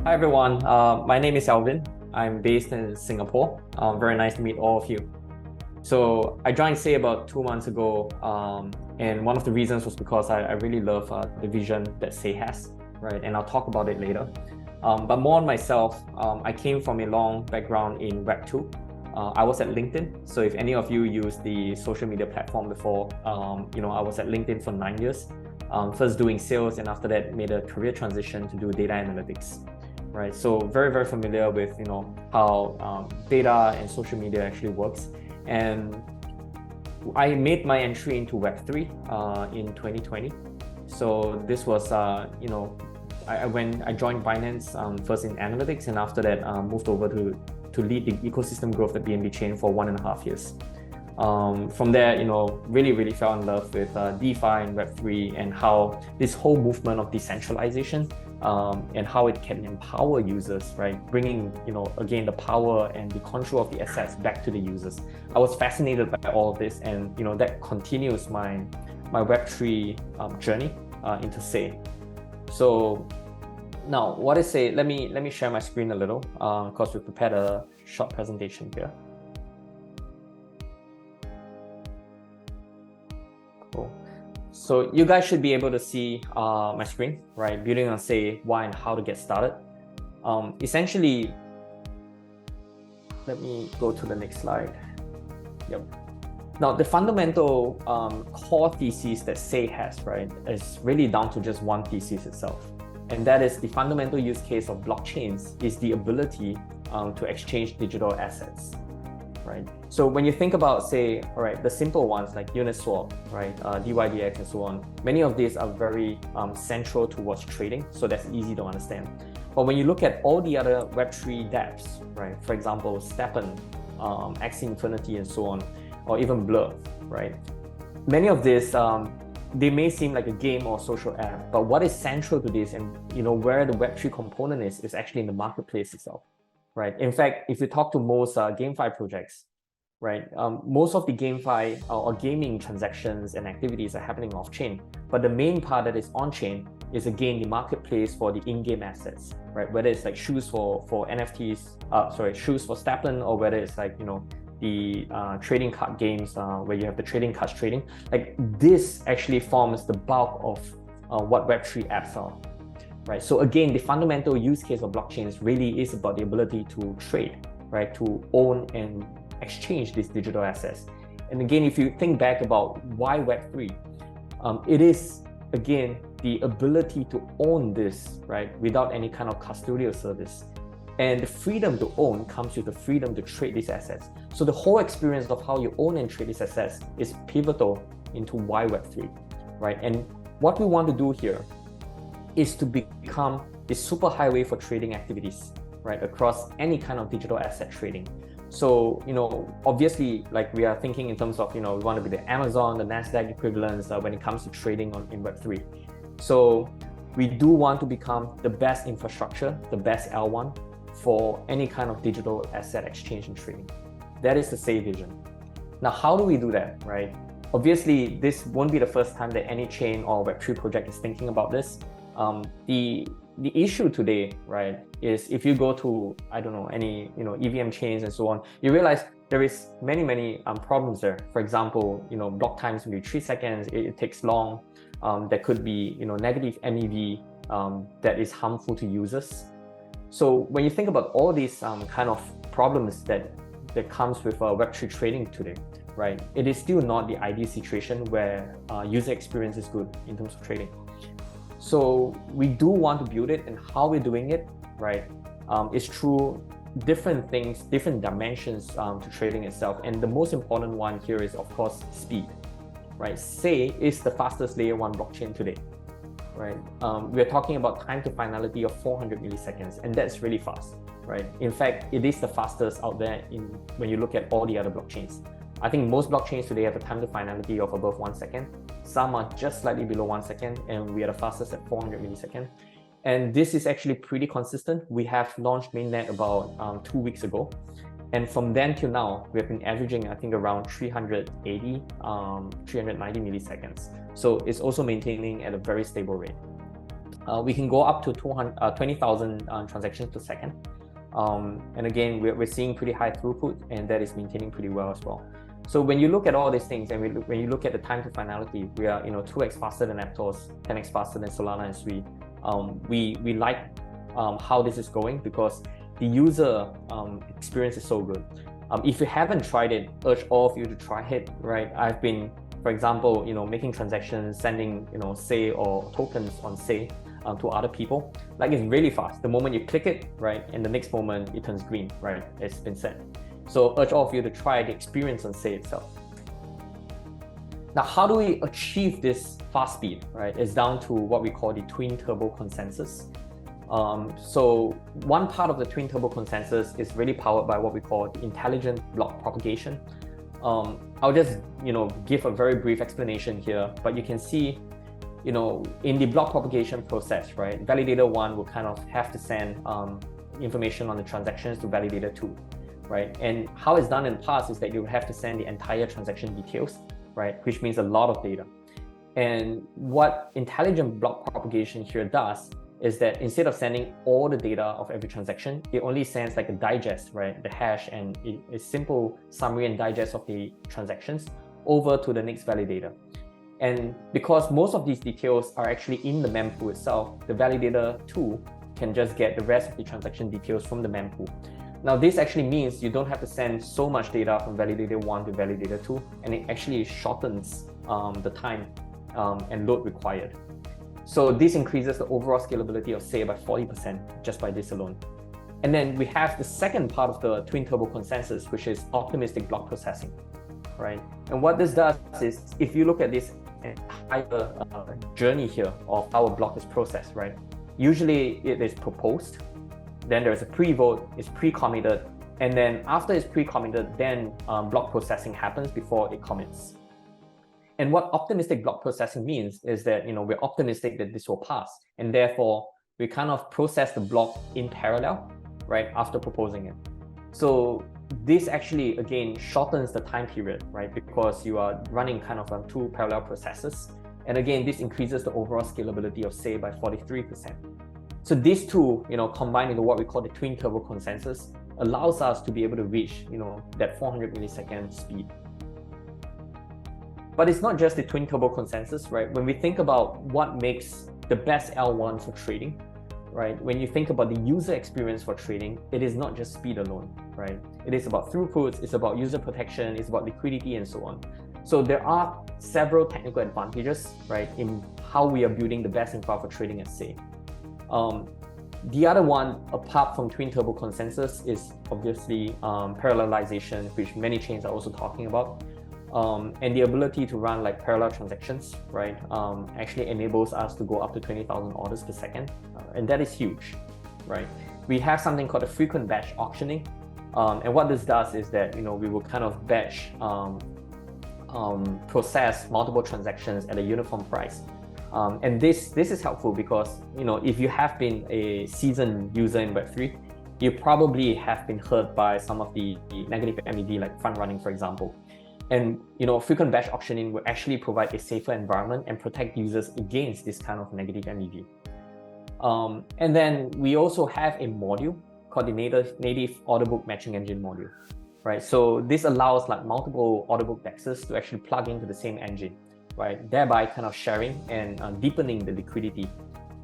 Hi everyone, my name is Alvin. I'm based in Singapore. Very nice to meet all of you. So I joined Say about 2 months ago, and one of the reasons was because I really love the vision that Say has, right? And I'll talk about it later. But more on myself, I came from a long background in Web 2. I was at LinkedIn. So if any of you use the social media platform before, I was at LinkedIn for 9 years. First doing sales, and after that made a career transition to do data analytics. Right, so very familiar with how data and social media actually works, and I made my entry into Web3 in 2020. So this was when I joined Binance first in analytics, and after that moved over to lead the ecosystem growth at BNB Chain for 1.5 years. From there, really fell in love with DeFi and Web3 and how this whole movement of decentralization and how it can empower users, right? Bringing, again, the power and the control of the assets back to the users. I was fascinated by all of this, and that continues my Web3 journey into Say. So now, what is Say? Let me share my screen a little, because we prepared a short presentation here. Cool. So you guys should be able to see my screen, right? Building on Say why and how to get started. Essentially, let me go to the next slide. Yep. Now, the fundamental core thesis that Say has, right, is really down to just one thesis itself. And that is the fundamental use case of blockchains is the ability to exchange digital assets. Right. So when you think about, say, all right, the simple ones like Uniswap, right, DYDX and so on, many of these are very central towards trading, so that's easy to understand. But when you look at all the other Web3 dApps, right, for example, Steppen, Axie Infinity and so on, or even Blur, right, many of these, they may seem like a game or social app, but what is central to this and where the Web3 component is actually in the marketplace itself. Right. In fact, if you talk to most GameFi projects, right, most of the GameFi or gaming transactions and activities are happening off-chain. But the main part that is on-chain is again the marketplace for the in-game assets, right? Whether it's like shoes for NFTs, shoes for Steppen, or whether it's like the trading card games where you have the trading cards trading. Like this actually forms the bulk of what Web3 apps are. Right. So again, the fundamental use case of blockchains really is about the ability to trade, right? To own and exchange these digital assets. And again, if you think back about why Web3, it is again the ability to own this, right, without any kind of custodial service. And the freedom to own comes with the freedom to trade these assets. So the whole experience of how you own and trade these assets is pivotal into why Web3, right? And what we want to do here is to become the super highway for trading activities, right, across any kind of digital asset trading. So, obviously, like we are thinking in terms of, we want to be the Amazon, the NASDAQ equivalents when it comes to trading in Web3. So we do want to become the best infrastructure, the best L1 for any kind of digital asset exchange and trading. That is the Say vision. Now, how do we do that, right? Obviously, this won't be the first time that any chain or Web3 project is thinking about this. The issue today, right, is if you go to, I don't know, any EVM chains and so on, you realize there is many problems there. For example, block times will be 3 seconds, it takes long. There could be negative MEV that is harmful to users. So when you think about all these kind of problems that comes with Web3 trading today, right, it is still not the ideal situation where user experience is good in terms of trading. So we do want to build it, and how we're doing it, right, is through different things, different dimensions to trading itself. And the most important one here is, of course, speed, right? Say is the fastest layer 1 blockchain today, right? We're talking about time to finality of 400 milliseconds, and that's really fast, right? In fact, it is the fastest out there when you look at all the other blockchains. I think most blockchains today have a time to finality of above 1 second. Some are just slightly below 1 second, and we are the fastest at 400 milliseconds. And this is actually pretty consistent. We have launched mainnet about 2 weeks ago. And from then till now, we have been averaging, I think, around 380, 390 milliseconds. So it's also maintaining at a very stable rate. we can go up to 20,000 transactions per second. And again, we're seeing pretty high throughput, and that is maintaining pretty well as well. So when you look at all these things, and when you look at the time to finality, we are 2x faster than Aptos, 10x faster than Solana and Sui. We like how this is going because the user experience is so good. If you haven't tried it, urge all of you to try it, right? I've been, for example, making transactions, sending, Say or tokens on Say to other people. Like, it's really fast. The moment you click it, right, and the next moment it turns green, right? It's been sent. So urge all of you to try the experience on Say itself. Now, how do we achieve this fast speed, right? It's down to what we call the twin turbo consensus. So one part of the twin turbo consensus is really powered by what we call the intelligent block propagation. I'll just give a very brief explanation here, but you can see in the block propagation process, right, validator 1 will kind of have to send information on the transactions to validator 2, right? And how it's done in the past is that you have to send the entire transaction details, right, which means a lot of data. And what intelligent block propagation here does is that instead of sending all the data of every transaction, it only sends like a digest, right, the hash and a simple summary and digest of the transactions over to the next validator. And because most of these details are actually in the mempool itself, the validator 2 can just get the rest of the transaction details from the mempool. Now, this actually means you don't have to send so much data from validator 1 to validator 2, and it actually shortens the time and load required. So this increases the overall scalability of Say by 40% just by this alone. And then we have the second part of the twin turbo consensus, which is optimistic block processing, right? And what this does is, if you look at this entire journey here of how a block is processed, right? Usually it is proposed, then there's a pre-vote, it's pre-committed, and then after it's pre-committed, then block processing happens before it commits. And what optimistic block processing means is that we're optimistic that this will pass, and therefore we kind of process the block in parallel, right, after proposing it. So this actually again shortens the time period, right, because you are running kind of on two parallel processes, and again this increases the overall scalability of Say by 43%. So these two, combined into what we call the twin turbo consensus, allows us to be able to reach, that 400 millisecond speed. But it's not just the twin turbo consensus, right? When we think about what makes the best L1 for trading, right? When you think about the user experience for trading, it is not just speed alone, right? It is about throughputs, it's about user protection, it's about liquidity, and so on. So there are several technical advantages, right, in how we are building the best infra for trading at Say. The other one, apart from twin turbo consensus, is obviously parallelization, which many chains are also talking about. And the ability to run like parallel transactions, right, actually enables us to go up to 20,000 orders per second. And that is huge, right? We have something called a frequent batch auctioning. And what this does is that, we will kind of batch process multiple transactions at a uniform price. And this is helpful because, if you have been a seasoned user in Web3, you probably have been hurt by some of the negative MEV, like front running, for example. And frequent batch auctioning will actually provide a safer environment and protect users against this kind of negative MEV. And then we also have a module called the native order book matching engine module, right? So this allows like multiple order book dexes to actually plug into the same engine, right? Thereby kind of sharing and deepening the liquidity.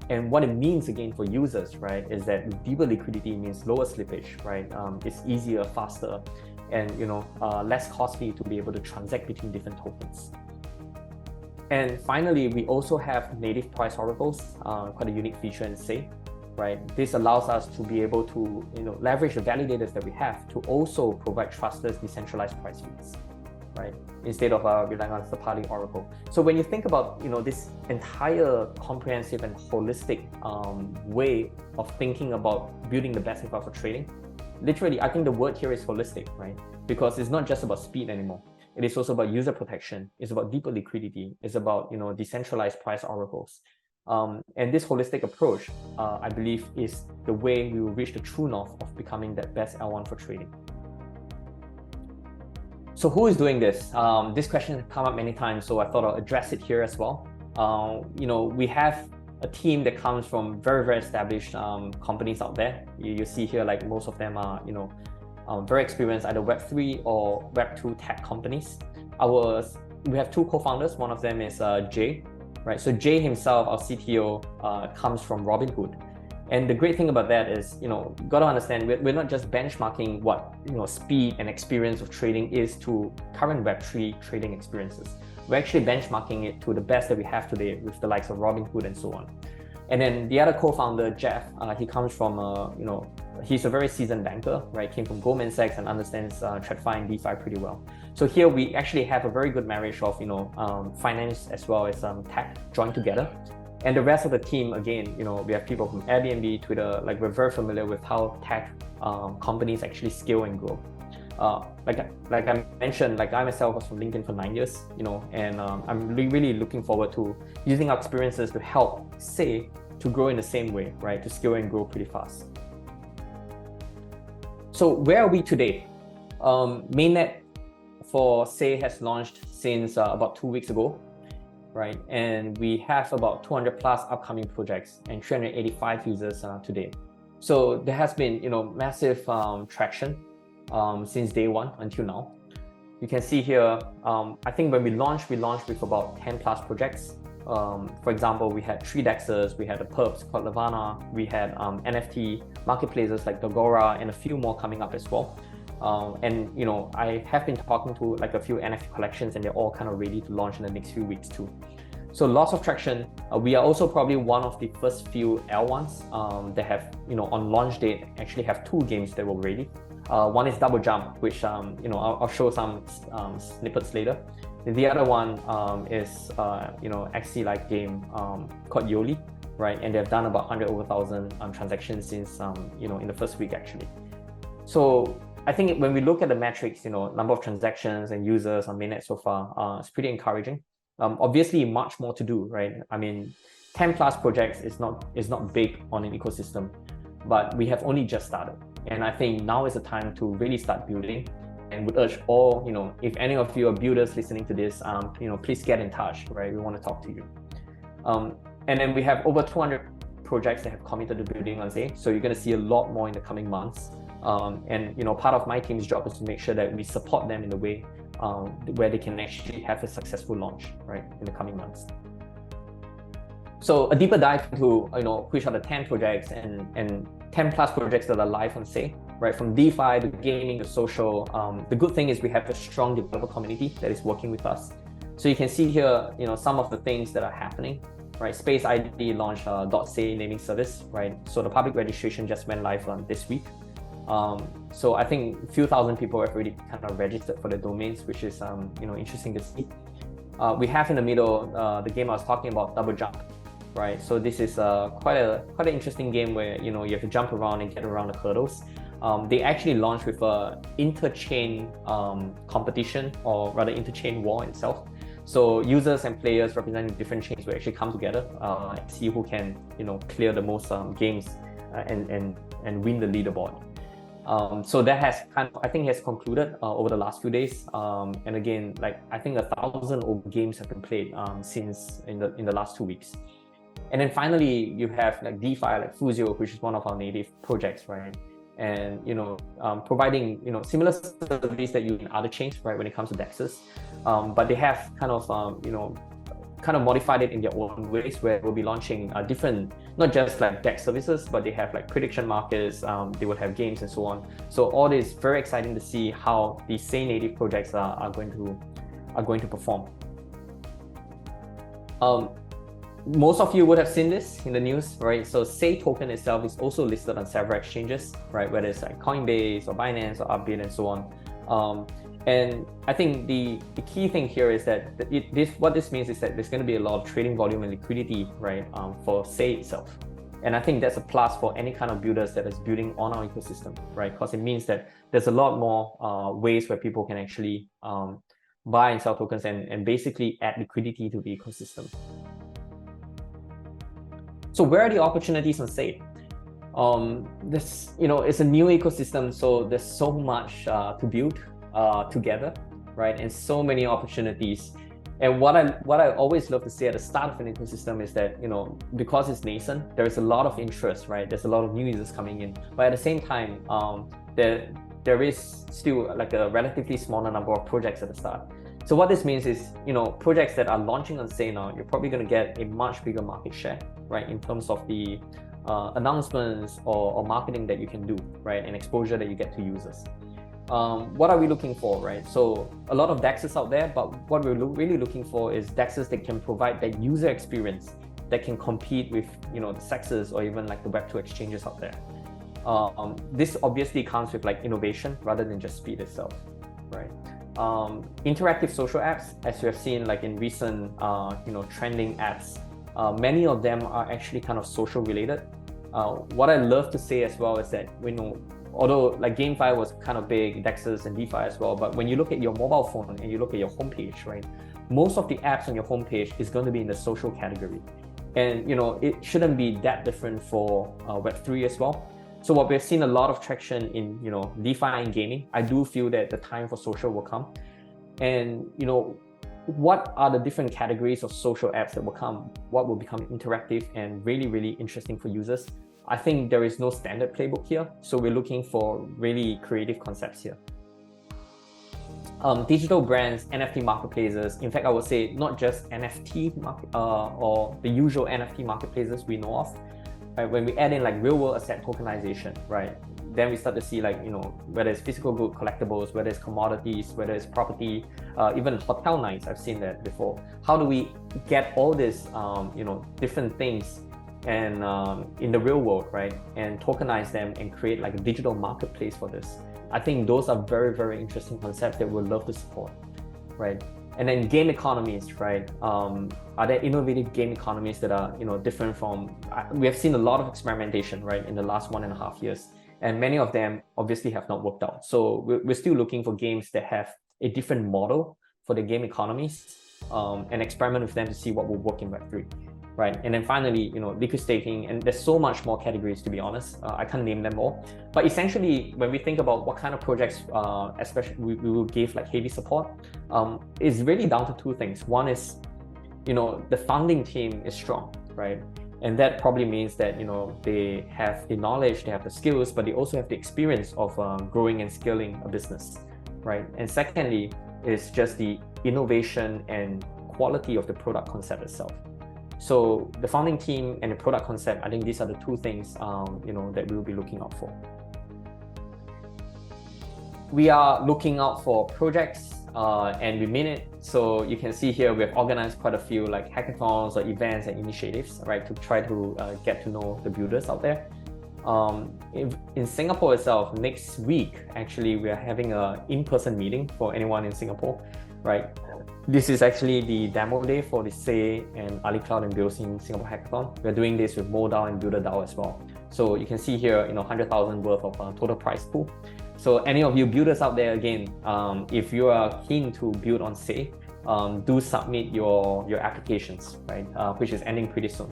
And what it means again for users, right, is that deeper liquidity means lower slippage, right? It's easier, faster, and less costly to be able to transact between different tokens. And finally, we also have native price oracles, quite a unique feature in Say, right? This allows us to be able to leverage the validators that we have to also provide trustless decentralized price feeds, right? Instead of relying on third-party oracle. So when you think about this entire comprehensive and holistic way of thinking about building the best infra for trading, literally, I think the word here is holistic, right? Because it's not just about speed anymore. It is also about user protection. It's about deeper liquidity. It's about, decentralized price oracles. And this holistic approach, I believe, is the way we will reach the true north of becoming that best L1 for trading. So who is doing this? This question has come up many times, so I thought I'll address it here as well. We have a team that comes from very established companies out there. You see here, like most of them are, very experienced, either Web3 or Web2 tech companies. We have two co-founders. One of them is Jay, right? So Jay himself, our CTO, comes from Robinhood. And the great thing about that is, you got to understand, we're not just benchmarking what, speed and experience of trading is to current Web3 trading experiences. We're actually benchmarking it to the best that we have today with the likes of Robinhood and so on. And then the other co-founder, Jeff, he comes from, he's a very seasoned banker, right? Came from Goldman Sachs and understands TradFi and DeFi pretty well. So here we actually have a very good marriage of, finance as well as tech joined together. And the rest of the team, again, we have people from Airbnb, Twitter, like we're very familiar with how tech companies actually scale and grow. Like I mentioned, like I myself was from LinkedIn for 9 years, and I'm really looking forward to using our experiences to help Say to grow in the same way, right? To scale and grow pretty fast. So where are we today? Mainnet for Say has launched since about 2 weeks ago. Right, and we have about 200 plus upcoming projects and 385 users today. So there has been, massive traction since day one until now. You can see here, I think when we launched with about 10 plus projects. For example, we had 3 DEXs, we had a perps called Lavana, we had NFT marketplaces like Dogora, and a few more coming up as well. And I have been talking to like a few NFT collections, and they're all kind of ready to launch in the next few weeks too. So lots of traction. We are also probably one of the first few L1s that have, on launch date, actually have 2 games that were ready. One is Double Jump, which I'll show some snippets later. And the other one is XC-like game called Yoli, right? And they've done about 100,000 transactions since in the first week actually. So I think when we look at the metrics, number of transactions and users on mainnet so far, it's pretty encouraging. Obviously, much more to do, right? I mean, 10 plus projects is not big on an ecosystem, but we have only just started. And I think now is the time to really start building, and would urge all, if any of you are builders listening to this, please get in touch, right? We want to talk to you. And then we have over 200 projects that have committed to building on Say. So you're going to see a lot more in the coming months. And part of my team's job is to make sure that we support them in a way where they can actually have a successful launch, right, in the coming months. So a deeper dive into which are the 10 projects and 10 plus projects that are live on Say, right, from DeFi to gaming to social. The good thing is we have a strong developer community that is working with us. So you can see here, some of the things that are happening. Right, Space ID launched .say naming service, right? So the public registration just went live this week. So I think a few thousand people have already kind of registered for the domains, which is interesting to see. We have in the middle the game I was talking about, Double Jump, right? So this is quite an interesting game where you have to jump around and get around the hurdles. They actually launched with a interchain competition, or rather interchain war itself. So users and players representing different chains will actually come together and see who can clear the most games and win the leaderboard. So that has I think has concluded over the last few days. And again, like I think 1,000 over games have been played since in the last 2 weeks. And then finally, you have like DeFi, like Fusio, which is one of our native projects, right? And providing similar service that you in other chains, right, when it comes to DEXs, but they have kind of modified it in their own ways, where we'll be launching different, not just like DEX services, but they have like prediction markets, they will have games and so on. So all this very exciting to see how these Say native projects are going to perform. Most of you would have seen this in the news, right? So Say token itself is also listed on several exchanges, right? Whether it's like Coinbase or Binance or Upbit and so on. And I think the key thing here is that what this means is that there's going to be a lot of trading volume and liquidity, right, for Say itself. And I think that's a plus for any kind of builders that is building on our ecosystem, right? Because it means that there's a lot more ways where people can actually buy and sell tokens and basically add liquidity to the ecosystem. So where are the opportunities on Say? This, it's a new ecosystem, so there's so much to build together, right? And so many opportunities. And what I always love to say at the start of an ecosystem is that, you know, because it's nascent, there is a lot of interest, right? There's a lot of new users coming in, but at the same time, there is still like a relatively smaller number of projects at the start. So what this means is, you know, projects that are launching on Say now, you're probably going to get a much bigger market share, right, in terms of the announcements or marketing that you can do, right, and exposure that you get to users. What are we looking for, right? So a lot of DEXs out there, but what we're really looking for is DEXs that can provide that user experience that can compete with, you know, the Sexes or even like the Web2 exchanges out there. This obviously comes with like innovation rather than just speed itself, right? Interactive social apps, as you have seen like in recent, you know, trending apps, many of them are actually kind of social related. What I love to say as well is that, you know, although like GameFi was kind of big, DEXs and DeFi as well, but when you look at your mobile phone and you look at your homepage, right, most of the apps on your homepage is going to be in the social category. And, you know, it shouldn't be that different for Web3 as well. So what we've seen a lot of traction in, you know, DeFi and gaming. I do feel that the time for social will come. And, you know, what are the different categories of social apps that will come? What will become interactive and really, really interesting for users? I think there is no standard playbook here. So we're looking for really creative concepts here. Digital brands, NFT marketplaces. In fact, I would say not just NFT or the usual NFT marketplaces we know of. Right? When we add in like real world asset tokenization, right? Then we start to see like, you know, whether it's physical good collectibles, whether it's commodities, whether it's property, even hotel nights. I've seen that before. How do we get all this, you know, different things and in the real world, right? And tokenize them and create like a digital marketplace for this. I think those are very, very interesting concepts that we'd love to support, right? And then game economies, right? Are there innovative game economies that are, you know, different from, we have seen a lot of experimentation, right, in the last 1.5 years, and many of them obviously have not worked out. So we're still looking for games that have a different model for the game economies and experiment with them to see what will work in Web3. Right. And then finally, you know, liquid staking, and there's so much more categories, to be honest. I can't name them all. But essentially, when we think about what kind of projects, especially we will give like heavy support, is really down to two things. One is, you know, the founding team is strong, right? And that probably means that, you know, they have the knowledge, they have the skills, but they also have the experience of growing and scaling a business, right? And secondly, is just the innovation and quality of the product concept itself. So the founding team and the product concept, I think these are the two things, you know, that we'll be looking out for. We are looking out for projects and we mean it. So you can see here, we have organized quite a few like hackathons or events and initiatives, right, to try to get to know the builders out there. In Singapore itself, next week, actually, we are having an in-person meeting for anyone in Singapore, right? This is actually the demo day for the Say and AliCloud and Builds in Singapore Hackathon. We're doing this with MoDAO and BuilderDAO as well. So you can see here, you know, 100,000 worth of total prize pool. So any of you builders out there, again, if you are keen to build on Say, do submit your applications, right? Which is ending pretty soon.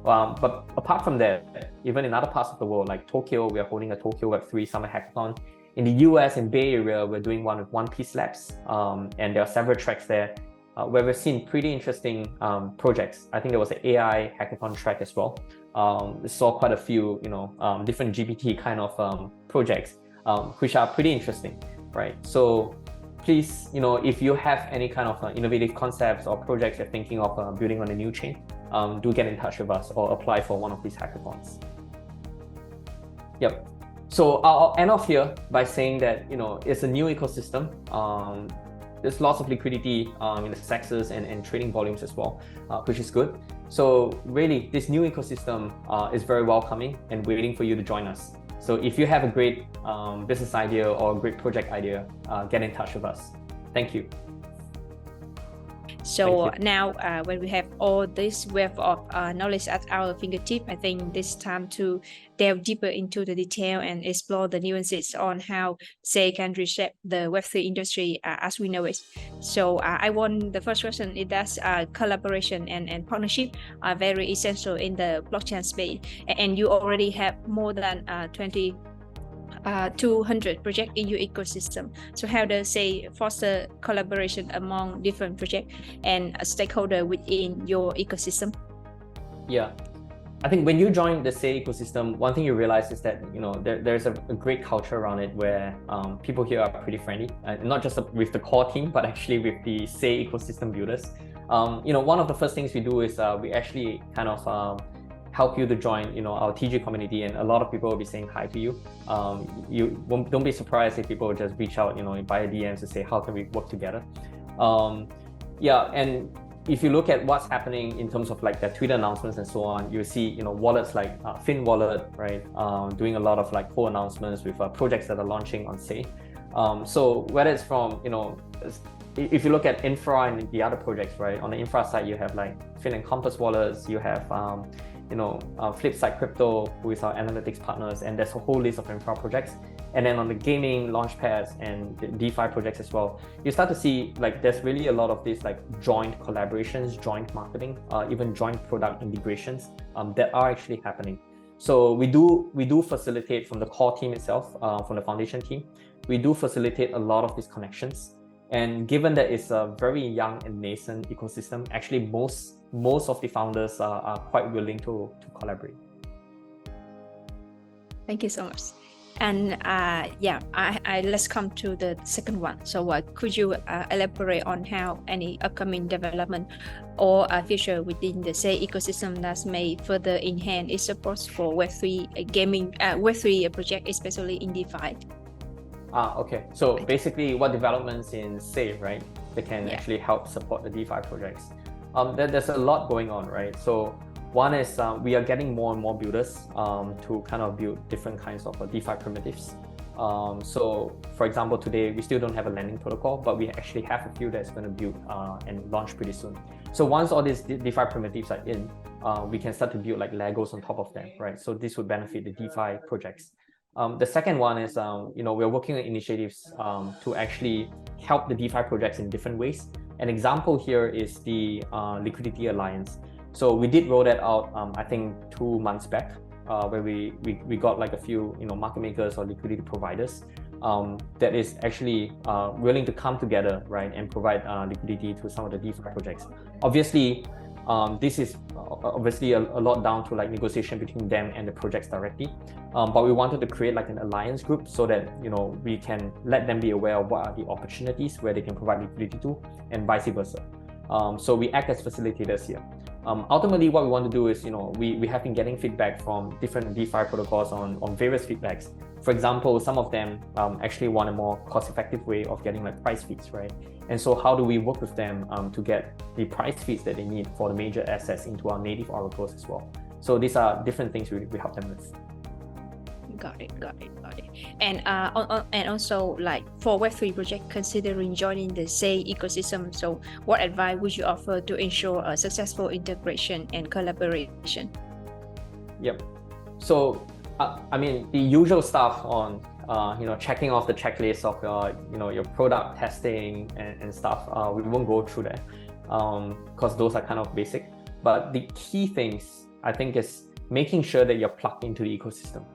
But apart from that, even in other parts of the world, like Tokyo, we are holding a Tokyo Web3 Summer Hackathon. In the US and Bay Area, we're doing one with One Piece Labs, and there are several tracks there where we've seen pretty interesting projects. I think there was an AI hackathon track as well. We saw quite a few, you know, different GPT kind of projects, which are pretty interesting, right? So please, you know, if you have any kind of innovative concepts or projects you're thinking of building on a new chain, do get in touch with us or apply for one of these hackathons. Yep. So I'll end off here by saying that, you know, it's a new ecosystem. There's lots of liquidity in the sexes and trading volumes as well, which is good. So really, this new ecosystem is very welcoming and waiting for you to join us. So if you have a great business idea or a great project idea, get in touch with us. Thank you. So now when we have all this wealth of knowledge at our fingertips, I think this time to delve deeper into the detail and explore the nuances on how Say can reshape the Web3 industry as we know it. So I want the first question is that collaboration and partnership are very essential in the blockchain space. And you already have more than 20 200 projects in your ecosystem. So how does say foster collaboration among different projects and a stakeholder within your ecosystem? Yeah, I think when you join the Say ecosystem, one thing you realize is that there's a great culture around it where people here are pretty friendly, not just with the core team, but actually with the Say ecosystem builders. One of the first things we do is we actually kind of help you to join our TG community, and a lot of people will be saying hi to you. Don't be surprised if people just reach out via DMs to say how can we work together. And if you look at what's happening in terms of like the Twitter announcements and so on, you see wallets like Fin Wallet, right, doing a lot of like co-announcements with projects that are launching on Say. So whether it's from if you look at infra and the other projects, right, on the infra side you have like Fin and Compass wallets, you have Flipside Crypto, who is our analytics partners, and there's a whole list of infra projects. And then on the gaming launchpads and the DeFi projects as well, you start to see like there's really a lot of these like joint collaborations, joint marketing, even joint product integrations that are actually happening. So we do facilitate from the core team itself, from the foundation team, we do facilitate a lot of these connections. And given that it's a very young and nascent ecosystem, actually most of the founders are quite willing to collaborate. Thank you so much. And let's come to the second one. So could you elaborate on how any upcoming development or feature within the Say ecosystem that may further enhance its support for Web3 gaming, Web3 project, especially in DeFi? Okay. So basically what developments in Say, right, that can actually help support the DeFi projects. There's a lot going on, right? So one is we are getting more and more builders to kind of build different kinds of DeFi primitives. So for example, today we still don't have a lending protocol, but we actually have a few that's going to build and launch pretty soon. So once all these DeFi primitives are in, we can start to build like Legos on top of them, right? So this would benefit the DeFi projects. The second one is, we're working on initiatives to actually help the DeFi projects in different ways. An example here is the Liquidity Alliance. So we did roll that out, I think 2 months back, where we got like a few market makers or liquidity providers that is actually willing to come together, right, and provide liquidity to some of the DeFi projects. Obviously, this is obviously a lot down to like negotiation between them and the projects directly, but we wanted to create like an alliance group so that we can let them be aware of what are the opportunities where they can provide liquidity to, and vice versa. So we act as facilitators here. Ultimately, what we want to do is, we have been getting feedback from different DeFi protocols on various feedbacks. For example, some of them actually want a more cost-effective way of getting like price feeds, right? And so how do we work with them to get the price feeds that they need for the major assets into our native oracles as well? So these are different things we help them with. Got it. And also like for Web3 project considering joining the Say ecosystem, so what advice would you offer to ensure a successful integration and collaboration? Yep. So I mean the usual stuff on checking off the checklist of your product testing and stuff, we won't go through that because those are kind of basic. But the key things I think is making sure that you're plugged into the ecosystem,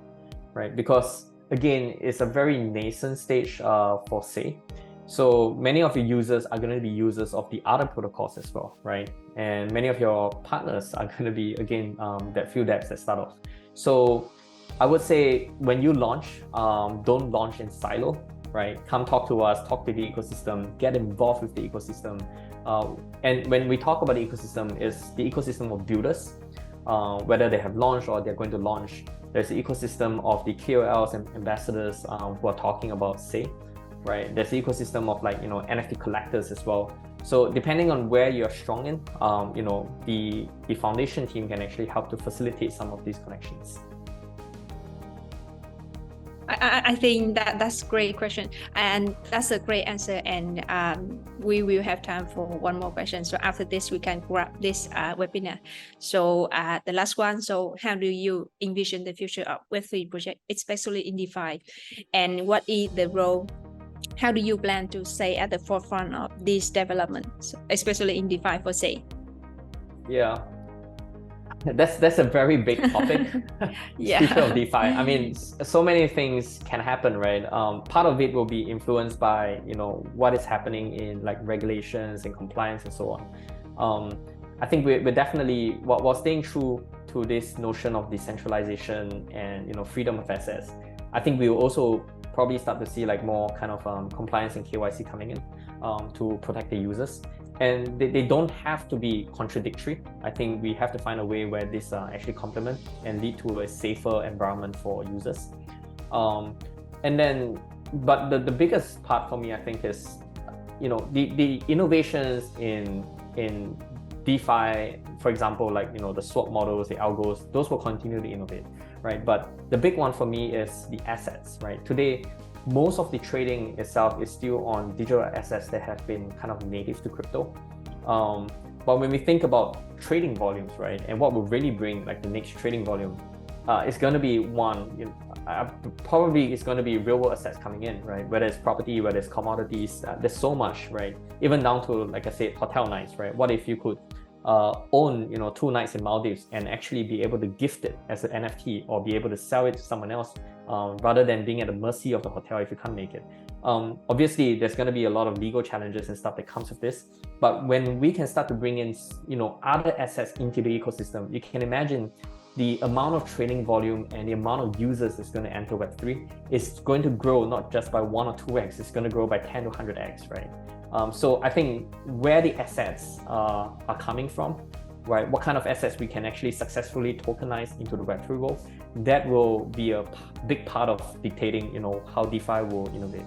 right? Because again, it's a very nascent stage for Say. So many of your users are going to be users of the other protocols as well, right? And many of your partners are going to be, again, that few dApps that start off. So I would say when you launch, don't launch in silo, right? Come talk to us, talk to the ecosystem, get involved with the ecosystem. And when we talk about the ecosystem, it's the ecosystem of builders, whether they have launched or they're going to launch. There's the ecosystem of the KOLs and ambassadors who are talking about Say, right? There's the ecosystem of like, NFT collectors as well. So depending on where you're strong in, the foundation team can actually help to facilitate some of these connections. I think that's a great question, and that's a great answer, and we will have time for one more question. So after this, we can wrap this webinar. So the last one, so how do you envision the future of Web3 project, especially in DeFi? And what is the role? How do you plan to stay at the forefront of these developments, especially in DeFi for Say? Yeah. That's a very big topic. Yeah. Speaking of DeFi, I mean, so many things can happen, right? Part of it will be influenced by, you know, what is happening in like regulations and compliance and so on. I think we're definitely, while staying true to this notion of decentralization and, you know, freedom of assets, I think we will also probably start to see like more kind of compliance and KYC coming in to protect the users. And they don't have to be contradictory. I think we have to find a way where this actually complement and lead to a safer environment for users. And then, but the biggest part for me, I think, is, you know, the innovations in DeFi, for example, like, you know, the swap models, the algos, those will continue to innovate, right? But the big one for me is the assets, right? Today, most of the trading itself is still on digital assets that have been kind of native to crypto. But when we think about trading volumes, right, and what will really bring like the next trading volume, it's going to be one, you know, probably it's going to be real world assets coming in, right? Whether it's property, whether it's commodities, there's so much, right? Even down to, like I said, hotel nights, right? What if you could own, you know, 2 nights in Maldives and actually be able to gift it as an NFT or be able to sell it to someone else, rather than being at the mercy of the hotel if you can't make it. Obviously, there's going to be a lot of legal challenges and stuff that comes with this. But when we can start to bring in, you know, other assets into the ecosystem, you can imagine the amount of trading volume and the amount of users that's going to enter Web3 is going to grow not just by 1 or 2x, it's going to grow by 10 to 100x, right? So I think where the assets are coming from, right? What kind of assets we can actually successfully tokenize into the Web3 world, that will be a big part of dictating, you know, how DeFi will innovate.